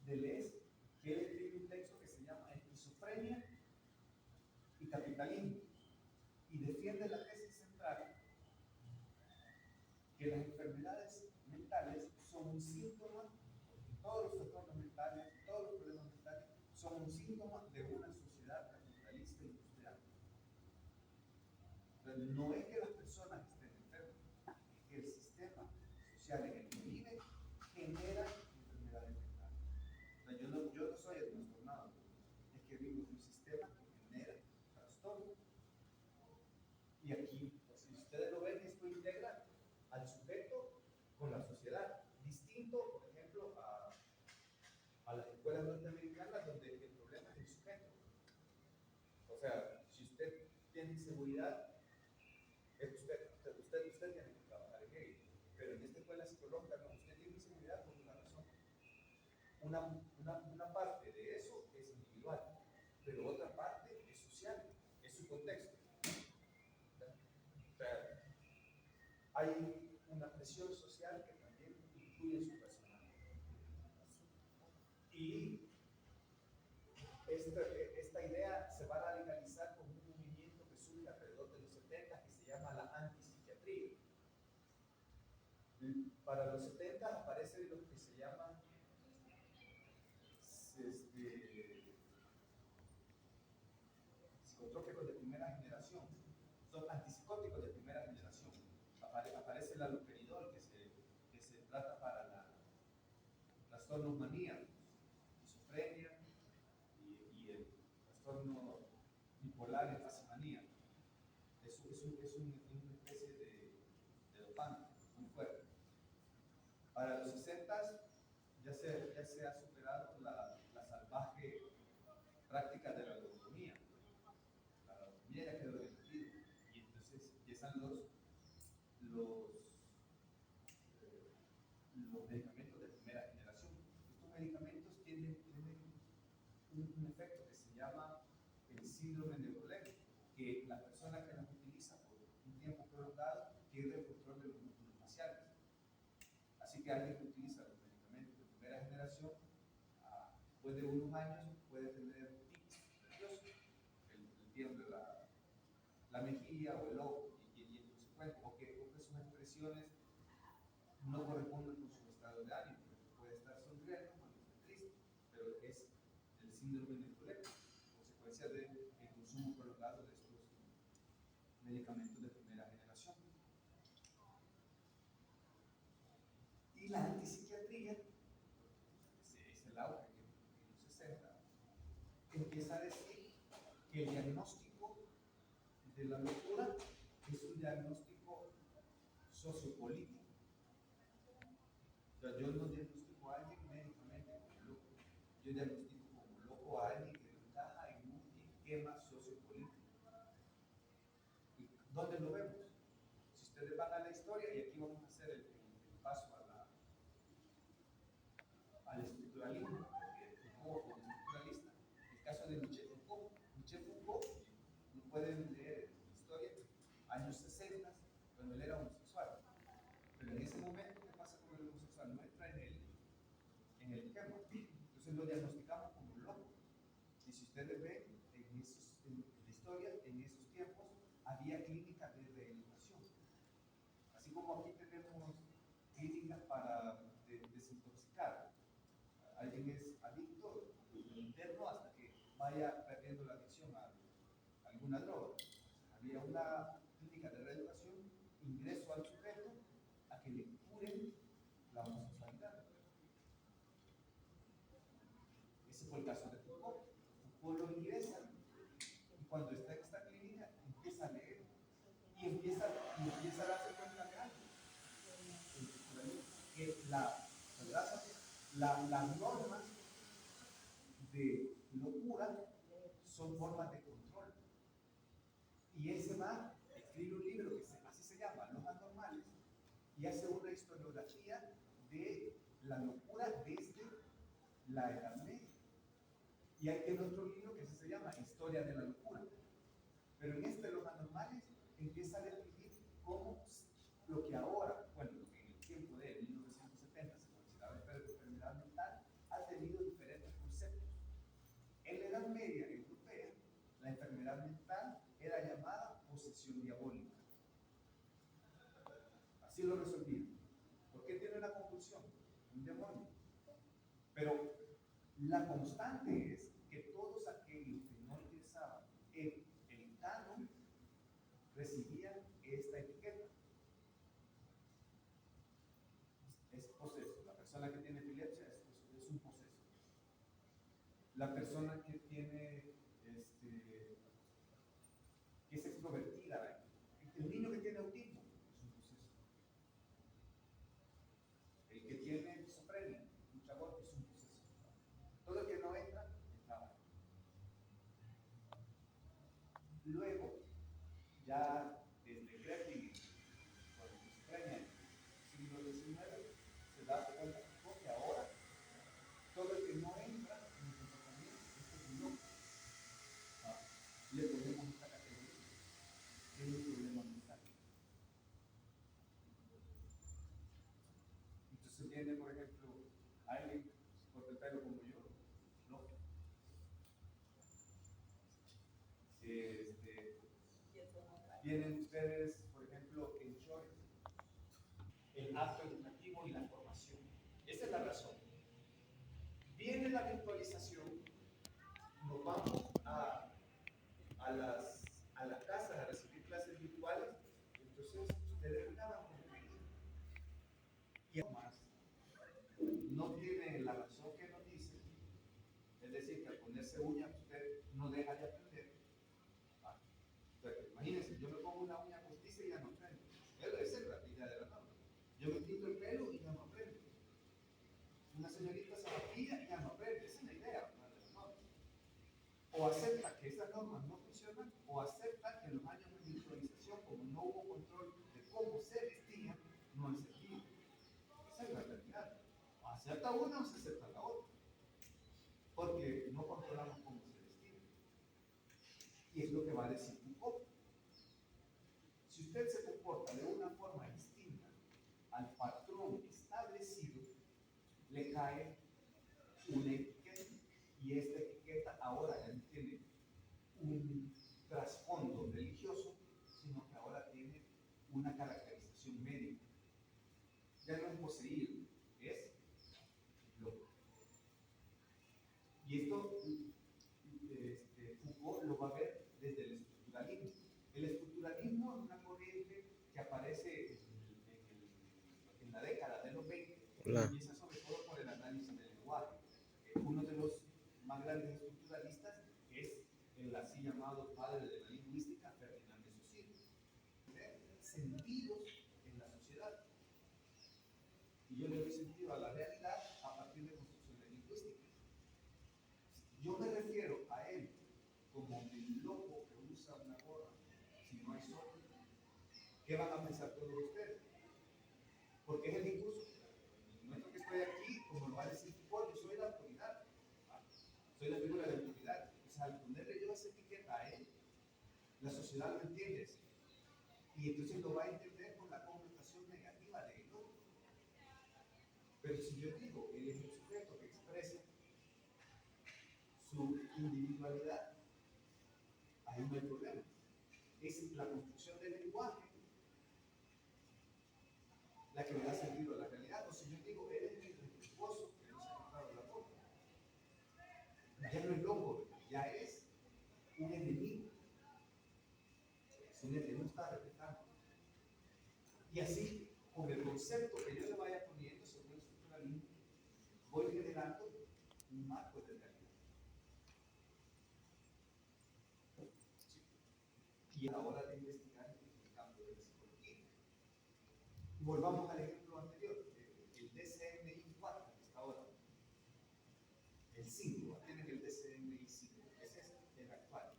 Deleuze, que él escribe un texto que se llama Esquizofrenia y Capitalismo, y defiende la tesis central que las enfermedades mentales son un síntoma, todos los trastornos mentales, todos los problemas mentales son un síntoma de una sociedad capitalista e industrial. Entonces, no es que las personas estén enfermas, es que el sistema social en el que vive genera enfermedades mentales. O sea, yo no soy el trastornado, es que vivo en un sistema que genera trastorno. Y aquí, pues, si ustedes lo ven, esto integra al sujeto con la sociedad. Distinto, por ejemplo, a las escuelas norteamericanas, donde el problema es el sujeto. O sea, si usted tiene inseguridad, es usted tiene que trabajar en ello. Pero en esta escuela psicológica, no, usted tiene inseguridad por una razón. Una parte de eso es individual, pero otra parte es social, es su contexto. O sea, hay una presión social que también influye en su personalidad. Y esta idea se va a radicalizar con un movimiento que surge alrededor de los 70 que se llama la antipsiquiatría. Para los 70 aparecen los que se llaman psicotrópicos de primera generación, son antipsicóticos de primera generación. Aparece el haloperidol que se trata para trastornos maníacos, esquizofrenia y el trastorno bipolar en fase maníaca. Es una especie de dopante muy fuerte. Para los 60 ya se ha superado la salvaje práctica de la lobotomía. La lobotomía ya quedó permitida y entonces empiezan los medicamentos de primera generación. Estos medicamentos tienen un efecto que se llama el síndrome neuroléptico, que la persona que las utiliza por un tiempo prolongado pierde el control de los músculos faciales. Así que alguien que utiliza los medicamentos de primera generación, después de unos años puede tener tics nerviosos, el tiemble la mejilla o el ojo y el consecuente, o que sus expresiones no corresponden con su estado de ánimo. Puede estar sonriendo cuando está triste, pero es el síndrome neuroléptico, consecuencia del consumo prolongado de estos medicamentos de primera generación. Y la antipsiquiatría, es el auge en los 60, empieza a decir que el diagnóstico de la locura es un diagnóstico sociopolítico. O sea, yo no diagnostico a alguien médicamente como loco, yo diagnostico como loco a alguien que encaja en un esquema sociopolítico. ¿Y dónde lo vemos? Si ustedes van a la historia, y aquí vamos a hacer el paso al estructuralismo, porque Foucault como estructuralista, el caso de Michel Foucault. Michel Foucault, no pueden leer historia, años 60, cuando él era homosexual. Pero en ese momento, ¿qué pasa con el homosexual? No entra en el esquema. Entonces lo diagnosticamos como loco. Y si ustedes ven en la historia, en esos tiempos había clínicas de rehabilitación. Así como aquí tenemos clínicas para desintoxicar. Alguien es adicto interno hasta que vaya perdiendo la adicción a alguna droga. Había una clínica de reeducación, ingreso al sujeto a que le curen la homosexualidad. Ese fue el caso de Foucault. Foucault lo ingresa y cuando está en esta clínica empieza a leer y empieza a darse cuenta de algo. Que las normas de locura son formas de control. Y él se va, escribe un libro que así se llama, Los Anormales, y hace una historiografía de la locura desde la Edad Media. Y hay otro libro que se llama Historia de la Locura. Pero en Los Anormales empieza a describir cómo lo que ahora, bueno, lo que en el tiempo de 1970 se consideraba enfermedad mental, ha tenido diferentes Sí lo resolvía. ¿Por qué tiene una compulsión? Un demonio. Pero la constante es que todos aquellos que no ingresaban en el canon recibían esta etiqueta. Es poseso. La persona que tiene epilepsia es un poseso. La persona que tiene, que es extrovertida, el niño que tiene autismo es un poseso. El que tiene esquizofrenia, un chabón, es un poseso. Todo el que no entra, entraba. Luego, ya desde Grefling, con esquizofrenia, siglo XIX, se da cuenta que ahora todo el que no entra en el comportamiento es un loco. Le ponemos esta categoría, que es un problema mental. Entonces viene, por ejemplo, alguien corta el pelo como yo, ¿no? Vienen ustedes, por ejemplo, en shorts, el acto educativo y la formación. Esa es la razón. Viene la virtualización, nos vamos a las casas a recibir clases virtuales, entonces ustedes acaban con venir. Y más, no tiene la razón que nos dice, es decir, que al ponerse uñas usted no deja de aprender. Imagínense, yo me pongo una uña postiza y ya no aprendo. Esa es la idea de la norma. Yo me pinto el pelo y ya no aprendo. Una señorita se maquilla y ya no aprende. Esa es la idea de la norma. O acepta que esas normas no funcionan, o acepta que en los años de virtualización, como no hubo control de cómo se vestían, no han servido. Esa es la realidad. O acepta una o se acepta la otra. Porque no controlamos cómo se vestían. Y es lo que va a decir Foucault. Si usted se comporta de una forma distinta al patrón establecido, le cae una etiqueta. Y esta etiqueta ahora ya no tiene un trasfondo religioso, sino que ahora tiene una caracterización médica. Ya no es poseído, es loco. Y esto Foucault lo va a ver desde el estructuralismo. El estructuralismo es una corriente que aparece en la década de los 20 y empieza sobre todo por el análisis del lenguaje. Uno de los más grandes estructuralistas es el así llamado padre de la lingüística, Ferdinand de Saussure. Sentidos en la sociedad. Y yo le doy sentido a la realidad a partir de construcciones lingüísticas. Yo me refiero a él como el loco que usa una gorra si no hay sol. ¿Qué van a pensar todos ustedes? Porque es el discurso. En el momento que estoy aquí, como lo va a decir Foucault, yo soy la autoridad. Soy la figura de autoridad. Entonces, al ponerle yo esa etiqueta a él, la sociedad lo entiende así. Y entonces lo va a entender con la connotación negativa de él. Pero si yo digo, él es un sujeto que expresa su individualidad, ahí no hay problema. Es la construcción del lenguaje la que le da sentido a la realidad. O si yo digo, él es el respetuoso que no se ha quitado la boca, ya no es loco, ya es un enemigo. Es un enemigo, no está respetando. Y así, con el concepto que yo le vaya poniendo según el estructuralismo, voy generando un marco de realidad. Y a la hora de investigar en el campo de la psicología. Y volvamos al ejemplo anterior, el DCMI-4 que está ahora. El 5, tienen el DCMI-5, ese es el actual.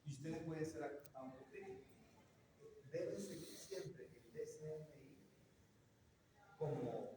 Y ustedes pueden ser autocríticos. Deben seguir siempre el DCMI como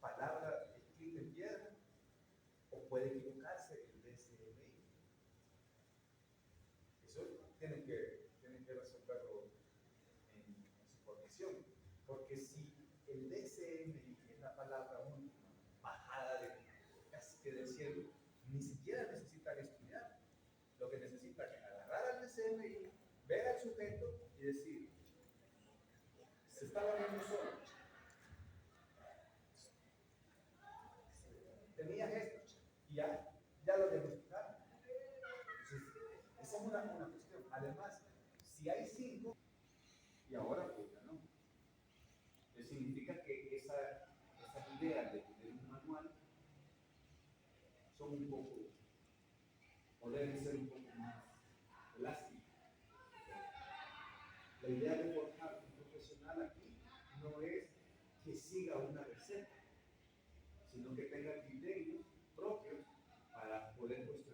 palabra escrita en piedra, o puede equivocarse el DCMI. Eso tienen que resolverlo en su formación. Porque si el DCMI es la palabra última, bajada casi que del cielo, ni siquiera necesitan estudiar. Lo que necesitan es agarrar al DCMI, ver al sujeto y decir, se estaba viendo solo. Tenía esto, y ya lo diagnosticaron. Entonces, esa es una cuestión. Además, si hay 5, y ahora pues ya no. Significa que esas ideas de un manual son un poco, o deben ser un poco más elásticas. La idea de forjar un profesional aquí no es que siga una receta, sino que tenga criterios propios para poder cuestionar